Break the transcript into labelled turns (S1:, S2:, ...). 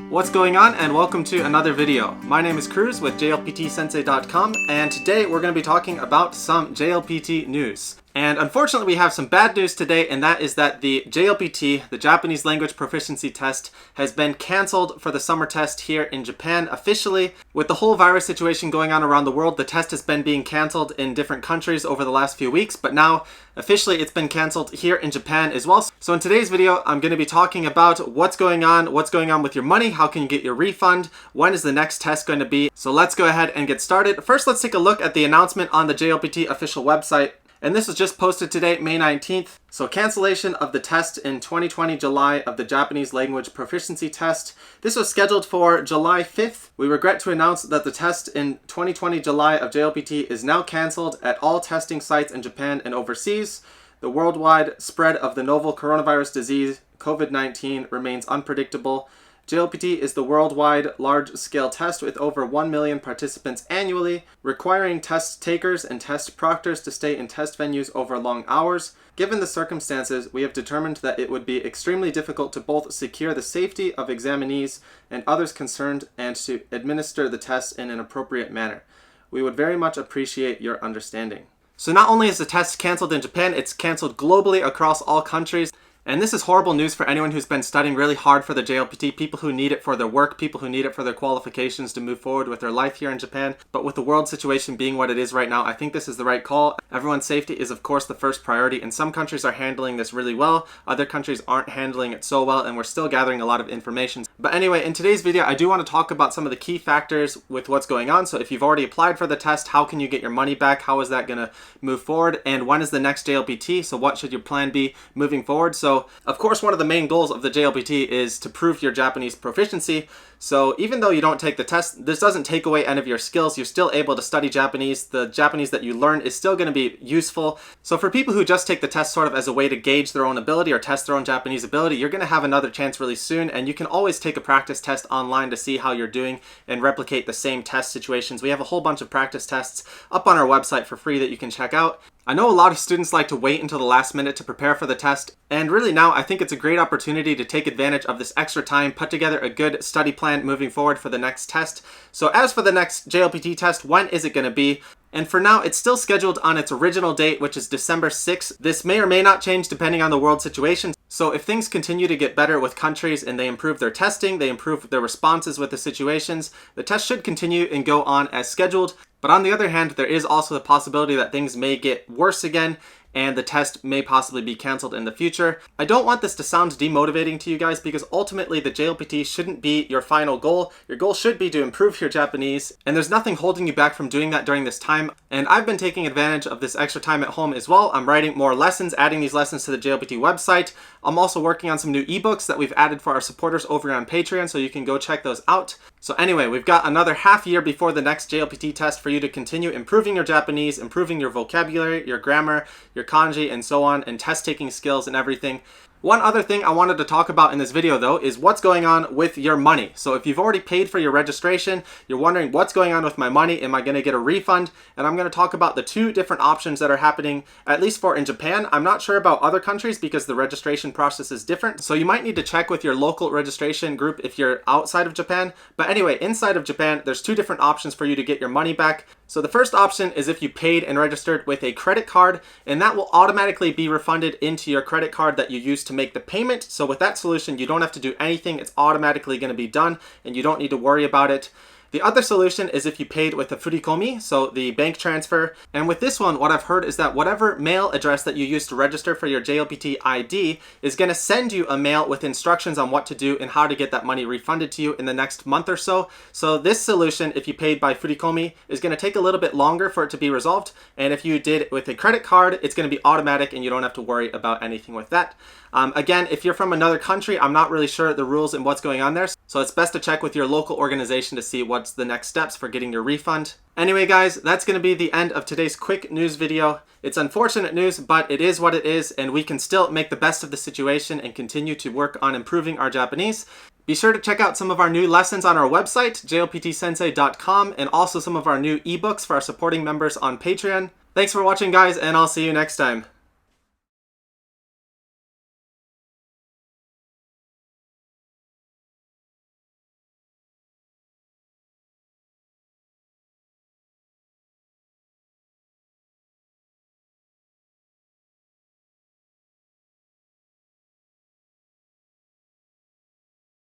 S1: What's going on, and welcome to another video. My name is Cruz with JLPTsensei.com, and today we're going to be talking about some JLPT news. And unfortunately we have some bad news today, and that is that the JLPT, the Japanese Language Proficiency Test, has been cancelled for the summer test here in Japan officially. With the whole virus situation going on around the world, the test has been being cancelled in different countries over the last few weeks, but now officially it's been cancelled here in Japan as well. So in today's video, I'm going to be talking about what's going on with your money, how can you get your refund, when is the next test going to be. So let's go ahead and get started. First, let's take a look at the announcement on the JLPT official website. And this was just posted today, May 19th. So cancellation of the test in 2020 July of the Japanese Language Proficiency Test. This was scheduled for July 5th. We regret to announce that the test in 2020 July of JLPT is now cancelled at all testing sites in Japan and overseas. The worldwide spread of the novel coronavirus disease, COVID-19, remains unpredictable. JLPT is the worldwide large-scale test with over 1 million participants annually, requiring test takers and test proctors to stay in test venues over long hours. Given the circumstances, we have determined that it would be extremely difficult to both secure the safety of examinees and others concerned and to administer the test in an appropriate manner. We would very much appreciate your understanding. So not only is the test cancelled in Japan, it's cancelled globally across all countries. And this is horrible news for anyone who's been studying really hard for the JLPT, people who need it for their work, people who need it for their qualifications to move forward with their life here in Japan. But with the world situation being what it is right now, I think this is the right call. Everyone's safety is of course the first priority, and some countries are handling this really well, other countries aren't handling it so well, and we're still gathering a lot of information. But anyway, in today's video, I do want to talk about some of the key factors with what's going on. So if you've already applied for the test, how can you get your money back? How is that going to move forward? And when is the next JLPT? So what should your plan be moving forward? So of course, one of the main goals of the JLPT is to prove your Japanese proficiency. So even though you don't take the test, this doesn't take away any of your skills. You're still able to study Japanese. The Japanese that you learn is still going to be useful. So for people who just take the test sort of as a way to gauge their own ability or test their own Japanese ability, you're going to have another chance really soon, and you can always take a practice test online to see how you're doing and replicate the same test situations. We have a whole bunch of practice tests up on our website for free that you can check out. I know a lot of students like to wait until the last minute to prepare for the test, and really now I think it's a great opportunity to take advantage of this extra time, put together a good study plan moving forward for the next test. So as for the next JLPT test, when is it going to be? And for now, it's still scheduled on its original date, which is December 6th. This may or may not change depending on the world situation. So if things continue to get better with countries and they improve their testing, they improve their responses with the situations, the test should continue and go on as scheduled. But on the other hand, there is also the possibility that things may get worse again, and the test may possibly be cancelled in the future. I don't want this to sound demotivating to you guys, because ultimately the JLPT shouldn't be your final goal. Your goal should be to improve your Japanese, and there's nothing holding you back from doing that during this time. And I've been taking advantage of this extra time at home as well. I'm writing more lessons, adding these lessons to the JLPT website. I'm also working on some new ebooks that we've added for our supporters over on Patreon, so you can go check those out. So anyway, we've got another half year before the next JLPT test for you to continue improving your Japanese, improving your vocabulary, your grammar, your kanji, and so on, and test taking skills and everything. One other thing I wanted to talk about in this video though is what's going on with your money. So if you've already paid for your registration, you're wondering what's going on with my money, am I going to get a refund? And I'm going to talk about the two different options that are happening, at least for in Japan. I'm not sure about other countries because the registration process is different. So you might need to check with your local registration group if you're outside of Japan. But anyway, inside of Japan, there's two different options for you to get your money back. So the first option is if you paid and registered with a credit card, and that will automatically be refunded into your credit card that you used to make the payment. So with that solution, you don't have to do anything. It's automatically going to be done, and you don't need to worry about it. The other solution is if you paid with a furikomi, so the bank transfer. And with this one, what I've heard is that whatever mail address that you use to register for your JLPT ID is going to send you a mail with instructions on what to do and how to get that money refunded to you in the next month or so. So this solution, if you paid by furikomi, is going to take a little bit longer for it to be resolved. And if you did it with a credit card, it's going to be automatic and you don't have to worry about anything with that. Again, if you're from another country, I'm not really sure the rules and what's going on there. So it's best to check with your local organization to see what's the next steps for getting your refund. Anyway guys, that's going to be the end of today's quick news video. It's unfortunate news, but it is what it is, and we can still make the best of the situation and continue to work on improving our Japanese. Be sure to check out some of our new lessons on our website, JLPTsensei.com, and also some of our new ebooks for our supporting members on Patreon. Thanks for watching guys, and I'll see you next time.